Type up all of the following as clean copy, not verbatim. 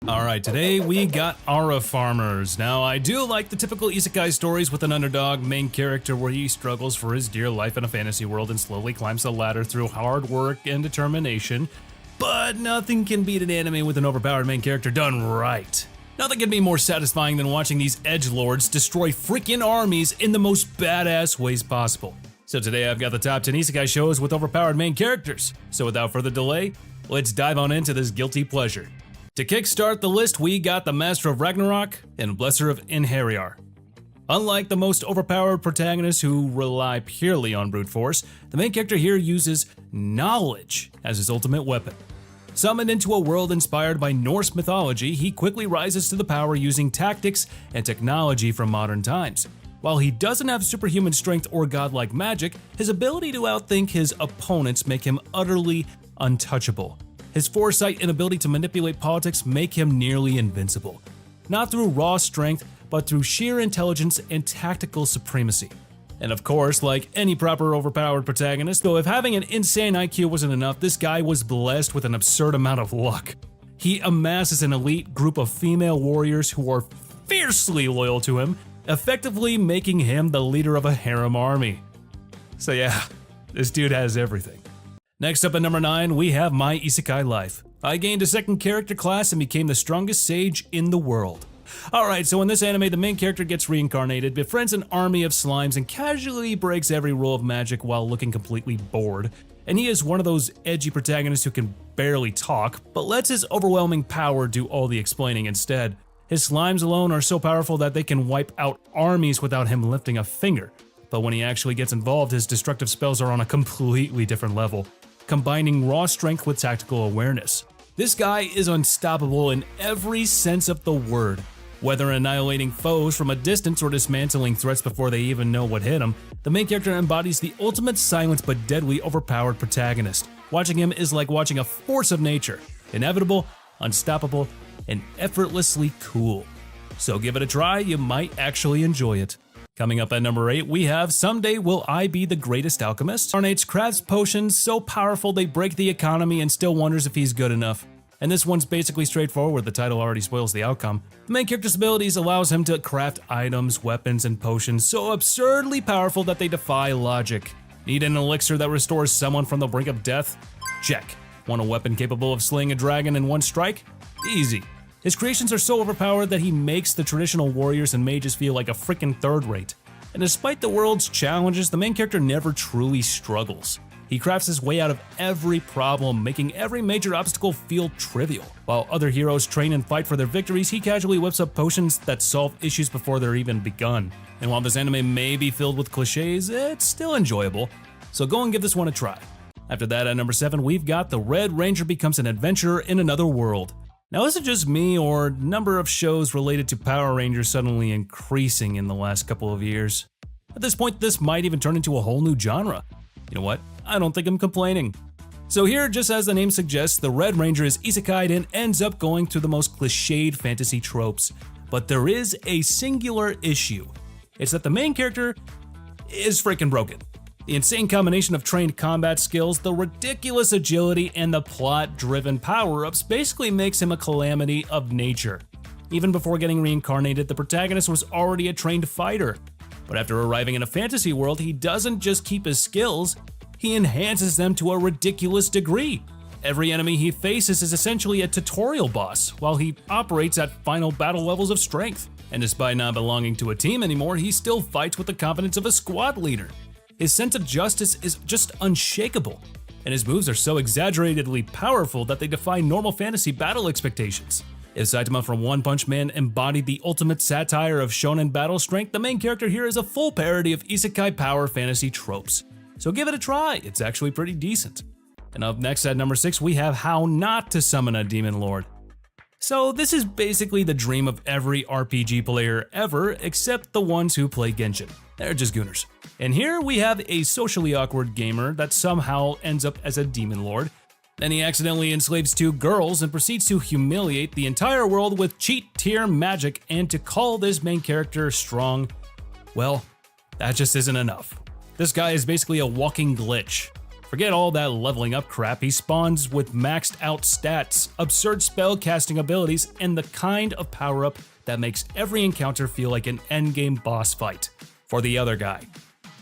Alright, today we got Ara Farmers. Now, I do like the typical isekai stories with an underdog main character where he struggles for his dear life in a fantasy world and slowly climbs the ladder through hard work and determination, but nothing can beat an anime with an overpowered main character done right. Nothing can be more satisfying than watching these edgelords destroy freaking armies in the most badass ways possible. So today I've got the top 10 isekai shows with overpowered main characters. So without further delay, let's dive on into this guilty pleasure. To kickstart the list, we got the Master of Ragnarok and Blesser of Inheriar. Unlike the most overpowered protagonists who rely purely on brute force, the main character here uses knowledge as his ultimate weapon. Summoned into a world inspired by Norse mythology, he quickly rises to the power using tactics and technology from modern times. While he doesn't have superhuman strength or godlike magic, his ability to outthink his opponents make him utterly untouchable. His foresight and ability to manipulate politics make him nearly invincible. Not through raw strength, but through sheer intelligence and tactical supremacy. And of course, like any proper overpowered protagonist, though if having an insane IQ wasn't enough, this guy was blessed with an absurd amount of luck. He amasses an elite group of female warriors who are fiercely loyal to him, effectively making him the leader of a harem army. So yeah, this dude has everything. Next up at number 9, we have My Isekai Life. I gained a second character class and became the strongest sage in the world. Alright, so in this anime, the main character gets reincarnated, befriends an army of slimes, and casually breaks every rule of magic while looking completely bored. And he is one of those edgy protagonists who can barely talk, but lets his overwhelming power do all the explaining instead. His slimes alone are so powerful that they can wipe out armies without him lifting a finger. But when he actually gets involved, his destructive spells are on a completely different level, combining raw strength with tactical awareness. This guy is unstoppable in every sense of the word. Whether annihilating foes from a distance or dismantling threats before they even know what hit them, the main character embodies the ultimate silent but deadly overpowered protagonist. Watching him is like watching a force of nature, inevitable, unstoppable, and effortlessly cool. So give it a try, you might actually enjoy it. Coming up at number 8, we have Someday Will I Be the Greatest Alchemist? Arnates crafts potions so powerful they break the economy and still wonders if he's good enough. And this one's basically straightforward, the title already spoils the outcome. The main character's abilities allows him to craft items, weapons, and potions so absurdly powerful that they defy logic. Need an elixir that restores someone from the brink of death? Check. Want a weapon capable of slaying a dragon in one strike? Easy. His creations are so overpowered that he makes the traditional warriors and mages feel like a frickin' third rate. And despite the world's challenges, the main character never truly struggles. He crafts his way out of every problem, making every major obstacle feel trivial. While other heroes train and fight for their victories, he casually whips up potions that solve issues before they're even begun. And while this anime may be filled with cliches, it's still enjoyable, so go and give this one a try. After that, at number 7, we've got The Red Ranger Becomes an Adventurer in Another World. Now, is it just me, or number of shows related to Power Rangers suddenly increasing in the last couple of years? At this point, this might even turn into a whole new genre. You know what? I don't think I'm complaining. So here, just as the name suggests, the Red Ranger is isekai'd and ends up going through the most cliched fantasy tropes. But there is a singular issue. It's that the main character is freaking broken. The insane combination of trained combat skills, the ridiculous agility, and the plot-driven power-ups basically makes him a calamity of nature. Even before getting reincarnated, the protagonist was already a trained fighter. But after arriving in a fantasy world, he doesn't just keep his skills, he enhances them to a ridiculous degree. Every enemy he faces is essentially a tutorial boss, while he operates at final battle levels of strength. And despite not belonging to a team anymore, he still fights with the confidence of a squad leader. His sense of justice is just unshakable, and his moves are so exaggeratedly powerful that they defy normal fantasy battle expectations. If Saitama from One Punch Man embodied the ultimate satire of shonen battle strength, the main character here is a full parody of isekai power fantasy tropes. So give it a try, it's actually pretty decent. And up next at number 6, we have How Not to Summon a Demon Lord. So this is basically the dream of every RPG player ever, except the ones who play Genshin. They're just gooners. And here we have a socially awkward gamer that somehow ends up as a demon lord. Then he accidentally enslaves 2 girls and proceeds to humiliate the entire world with cheat tier magic, and to call this main character strong, well, that just isn't enough. This guy is basically a walking glitch. Forget all that leveling up crap, he spawns with maxed out stats, absurd spell casting abilities, and the kind of power up that makes every encounter feel like an endgame boss fight for the other guy.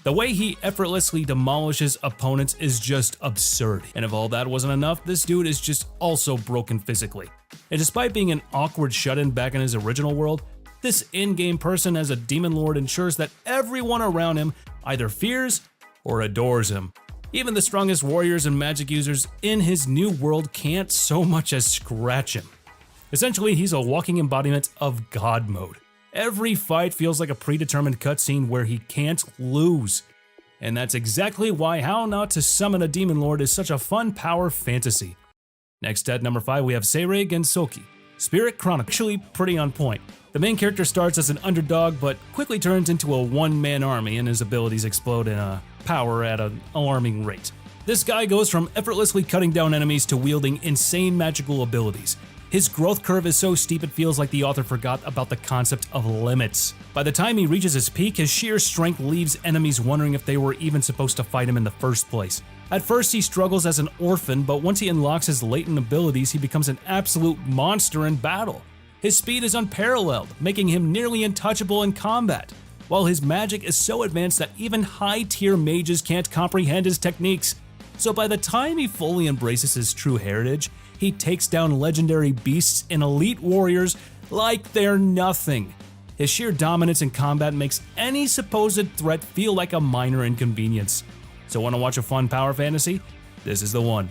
The way he effortlessly demolishes opponents is just absurd, and if all that wasn't enough, this dude is just also broken physically. And despite being an awkward shut-in back in his original world, this in-game person as a demon lord ensures that everyone around him either fears or adores him. Even the strongest warriors and magic users in his new world can't so much as scratch him. Essentially, he's a walking embodiment of God mode. Every fight feels like a predetermined cutscene where he can't lose. And that's exactly why How Not to Summon a Demon Lord is such a fun power fantasy. Next at number 5 we have Seirei Gensoki, Spirit Chronicle. Actually pretty on point. The main character starts as an underdog but quickly turns into a one-man army and his abilities explode in power at an alarming rate. This guy goes from effortlessly cutting down enemies to wielding insane magical abilities. His growth curve is so steep it feels like the author forgot about the concept of limits. By the time he reaches his peak, his sheer strength leaves enemies wondering if they were even supposed to fight him in the first place. At first he struggles as an orphan, but once he unlocks his latent abilities, he becomes an absolute monster in battle. His speed is unparalleled, making him nearly untouchable in combat, while his magic is so advanced that even high-tier mages can't comprehend his techniques. So by the time he fully embraces his true heritage, he takes down legendary beasts and elite warriors like they're nothing. His sheer dominance in combat makes any supposed threat feel like a minor inconvenience. So want to watch a fun power fantasy? This is the one.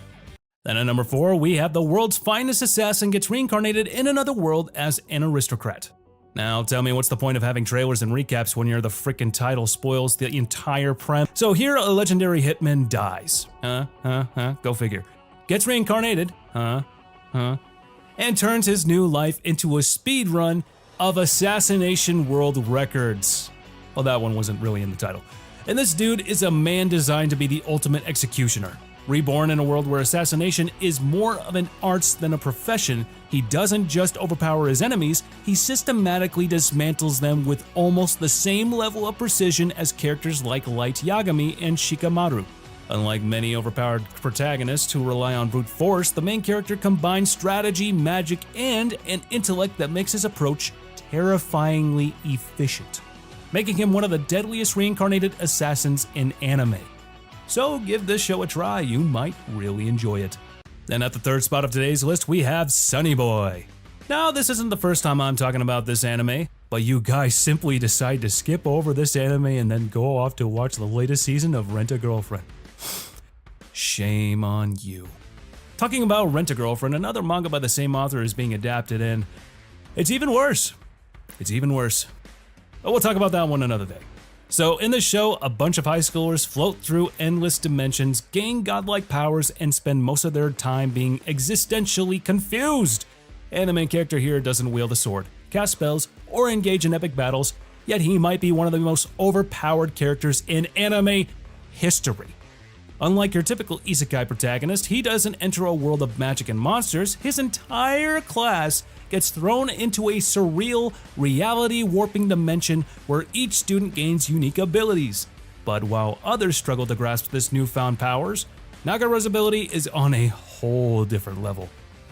Then at number 4, we have the world's finest assassin gets reincarnated in another world as an aristocrat. Now tell me, what's the point of having trailers and recaps when the frickin' title spoils the entire premise? So here a legendary hitman dies. Go figure. Gets reincarnated, and turns his new life into a speedrun of assassination world records. Well, that one wasn't really in the title. And this dude is a man designed to be the ultimate executioner. Reborn in a world where assassination is more of an art than a profession, he doesn't just overpower his enemies, he systematically dismantles them with almost the same level of precision as characters like Light Yagami and Shikamaru. Unlike many overpowered protagonists who rely on brute force, the main character combines strategy, magic, and an intellect that makes his approach terrifyingly efficient, making him one of the deadliest reincarnated assassins in anime. So give this show a try, you might really enjoy it. Then at the third spot of today's list we have Sunny Boy. Now this isn't the first time I'm talking about this anime, but you guys simply decide to skip over this anime and then go off to watch the latest season of Rent-a-Girlfriend. Shame on you. Talking about Rent-a-Girlfriend, another manga by the same author is being adapted and it's even worse. It's even worse. But we'll talk about that one another day. So in this show, a bunch of high schoolers float through endless dimensions, gain godlike powers, and spend most of their time being existentially confused. And the main character here doesn't wield a sword, cast spells, or engage in epic battles, yet he might be one of the most overpowered characters in anime history. Unlike your typical isekai protagonist, he doesn't enter a world of magic and monsters. His entire class gets thrown into a surreal, reality-warping dimension where each student gains unique abilities. But while others struggle to grasp this newfound powers, Nagara's ability is on a whole different level.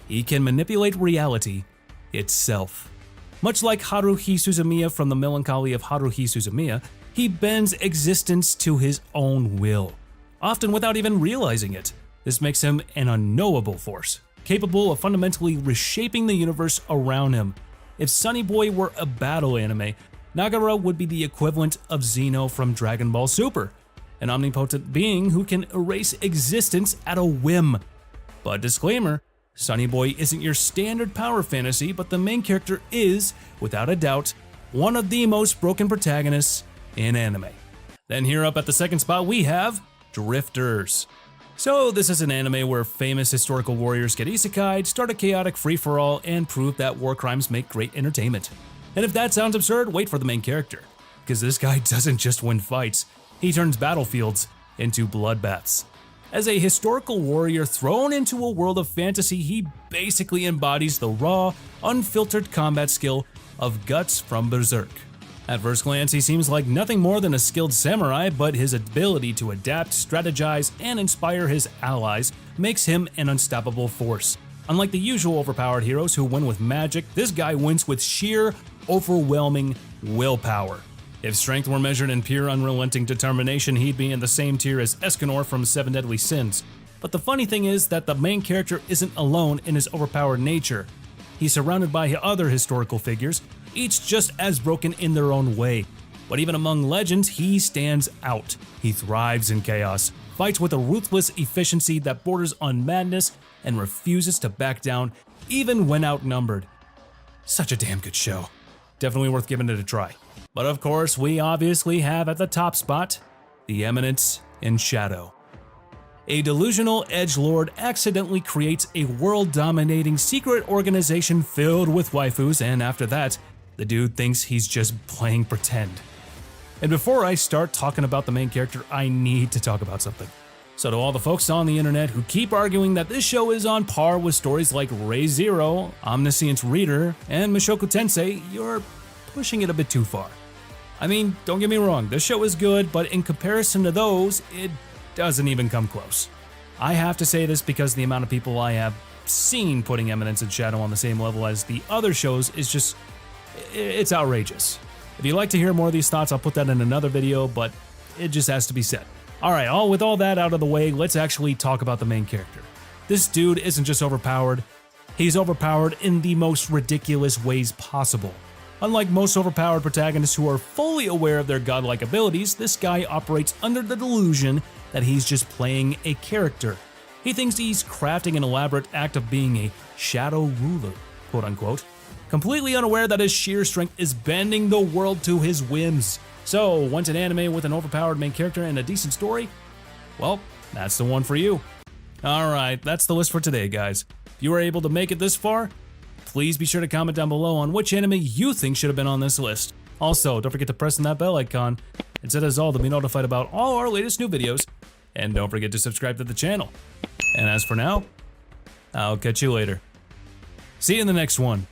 He can manipulate reality itself. Much like Haruhi Suzumiya from The Melancholy of Haruhi Suzumiya, he bends existence to his own will, often without even realizing it. This makes him an unknowable force, capable of fundamentally reshaping the universe around him. If Sunny Boy were a battle anime, Nagara would be the equivalent of Xeno from Dragon Ball Super, an omnipotent being who can erase existence at a whim. But disclaimer, Sunny Boy isn't your standard power fantasy, but the main character is, without a doubt, one of the most broken protagonists in anime. Then here up at the second spot we have Drifters. So this is an anime where famous historical warriors get isekai'd, start a chaotic free-for-all, and prove that war crimes make great entertainment. And if that sounds absurd, wait for the main character, because this guy doesn't just win fights, he turns battlefields into bloodbaths. As a historical warrior thrown into a world of fantasy, he basically embodies the raw, unfiltered combat skill of Guts from Berserk. At first glance, he seems like nothing more than a skilled samurai, but his ability to adapt, strategize, and inspire his allies makes him an unstoppable force. Unlike the usual overpowered heroes who win with magic, this guy wins with sheer, overwhelming willpower. If strength were measured in pure unrelenting determination, he'd be in the same tier as Escanor from Seven Deadly Sins. But the funny thing is that the main character isn't alone in his overpowered nature. He's surrounded by other historical figures, each just as broken in their own way. But even among legends, he stands out. He thrives in chaos, fights with a ruthless efficiency that borders on madness, and refuses to back down even when outnumbered. Such a damn good show. Definitely worth giving it a try. But of course, we obviously have at the top spot, the Eminence in Shadow. A delusional edgelord accidentally creates a world-dominating secret organization filled with waifus, and after that, the dude thinks he's just playing pretend. And before I start talking about the main character, I need to talk about something. So to all the folks on the internet who keep arguing that this show is on par with stories like Re:Zero, Omniscience Reader, and Mushoku Tensei, you're pushing it a bit too far. I mean, don't get me wrong, this show is good, but in comparison to those, it doesn't even come close. I have to say this because the amount of people I have seen putting Eminence in Shadow on the same level as the other shows is just, it's outrageous. If you'd like to hear more of these thoughts, I'll put that in another video, but it just has to be said. Alright, with all that out of the way, let's actually talk about the main character. This dude isn't just overpowered, he's overpowered in the most ridiculous ways possible. Unlike most overpowered protagonists who are fully aware of their godlike abilities, this guy operates under the delusion that he's just playing a character. He thinks he's crafting an elaborate act of being a shadow ruler, quote unquote, completely unaware that his sheer strength is bending the world to his whims. So, want an anime with an overpowered main character and a decent story? Well, that's the one for you. Alright, that's the list for today, guys. If you were able to make it this far, please be sure to comment down below on which anime you think should have been on this list. Also, don't forget to press on that bell icon and set us all to be notified about all our latest new videos. And don't forget to subscribe to the channel. And as for now, I'll catch you later. See you in the next one.